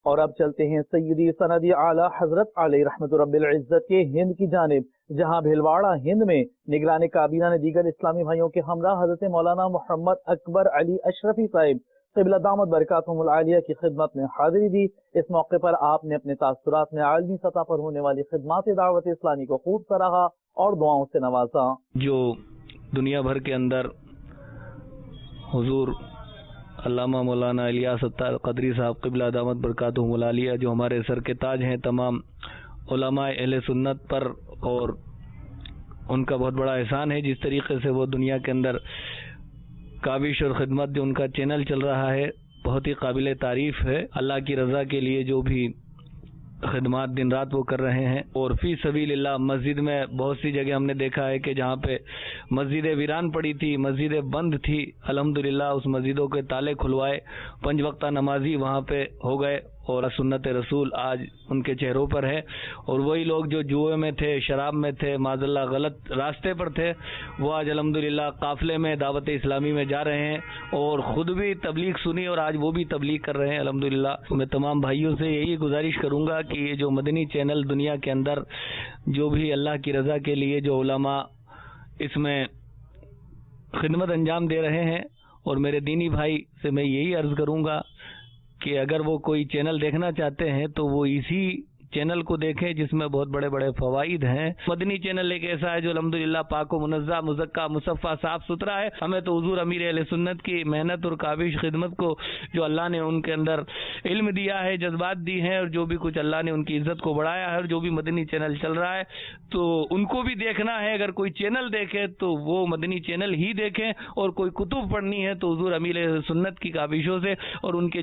اور اب چلتے ہیں سیدی سندی اعلی حضرت علیہ رحمت رب العزت کے ہند کی جانب، جہاں بھلواڑہ ہند میں نگران کابینہ نے دیگر اسلامی بھائیوں کے ہمراہ حضرت مولانا محمد اکبر علی اشرفی صاحب قبلہ دامت برکاتہم العالیہ کی خدمت میں حاضری دی۔ اس موقع پر آپ نے اپنے تاثرات میں عالمی سطح پر ہونے والی خدمات دعوت اسلامی کو خوب سراہا اور دعاؤں سے نوازا۔ جو دنیا بھر کے اندر حضور علامہ مولانا الیاس ستار قدری صاحب قبلہ دامت برکاتہم العالیہ جو ہمارے سر کے تاج ہیں تمام علماء اہل سنت پر، اور ان کا بہت بڑا احسان ہے جس طریقے سے وہ دنیا کے اندر کاوش اور خدمت جو ان کا چینل چل رہا ہے بہت ہی قابل تعریف ہے۔ اللہ کی رضا کے لیے جو بھی خدمات دن رات وہ کر رہے ہیں، اور فی سبیل اللہ مسجد میں بہت سی جگہ ہم نے دیکھا ہے کہ جہاں پہ مسجدیں ویران پڑی تھی، مسجدیں بند تھی، الحمدللہ اس مسجدوں کے تالے کھلوائے، 5 وقتہ نمازی وہاں پہ ہو گئے، اور سنت رسول آج ان کے چہروں پر ہے۔ اور وہی لوگ جو جوئے میں تھے، شراب میں تھے، معاذ اللہ غلط راستے پر تھے، وہ آج الحمدللہ قافلے میں دعوت اسلامی میں جا رہے ہیں، اور خود بھی تبلیغ سنی اور آج وہ بھی تبلیغ کر رہے ہیں الحمدللہ۔ میں تمام بھائیوں سے یہی گزارش کروں گا کہ یہ جو مدنی چینل دنیا کے اندر جو بھی اللہ کی رضا کے لیے جو علماء اس میں خدمت انجام دے رہے ہیں، اور میرے دینی بھائی سے میں یہی عرض کروں گا کہ اگر وہ کوئی چینل دیکھنا چاہتے ہیں تو وہ اسی چینل کو دیکھیں جس میں بہت بڑے بڑے فوائد ہیں۔ مدنی چینل ایک ایسا ہے جو الحمدللہ پاک و منزہ مزکہ مصفہ صاف ستھرا ہے۔ ہمیں تو حضور امیر اہل سنت کی محنت اور کاوش خدمت کو جو اللہ نے ان کے اندر علم دیا ہے، جذبات دی ہیں، اور جو بھی کچھ اللہ نے ان کی عزت کو بڑھایا ہے، اور جو بھی مدنی چینل چل رہا ہے تو ان کو بھی دیکھنا ہے۔ اگر کوئی چینل دیکھے تو وہ مدنی چینل ہی دیکھیں، اور کوئی کتب پڑھنی ہے تو حضور امیر اہل سنت کی کاوشوں سے اور ان کے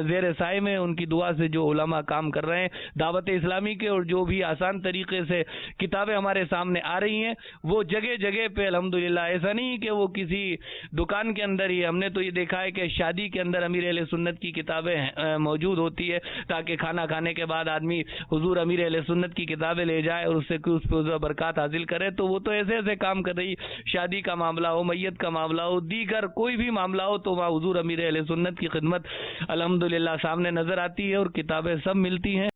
زیر سائے میں ان کی دعا سے جو علماء کام کر رہے ہیں دعوت اسلامی کے، اور جو بھی آسان طریقے سے کتابیں ہمارے سامنے آ رہی ہیں وہ جگہ جگہ پہ الحمدللہ، ایسا نہیں کہ وہ کسی دکان کے اندر ہی۔ ہم نے تو یہ دیکھا ہے کہ شادی کے اندر امیر اہل سنت کی کتابیں موجود ہوتی ہے تاکہ کھانا کھانے کے بعد آدمی حضور امیر اہل سنت کی کتابیں لے جائے اور اس سے اس پہ برکات حاصل کرے۔ تو وہ تو ایسے ایسے کام کر رہی، شادی کا معاملہ ہو، میت کا معاملہ ہو، دیگر کوئی بھی معاملہ ہو تو وہاں حضور امیر اہل سنت کی خدمت الحمدللہ سامنے نظر آتی ہے، اور کتابیں سب ملتی ہیں۔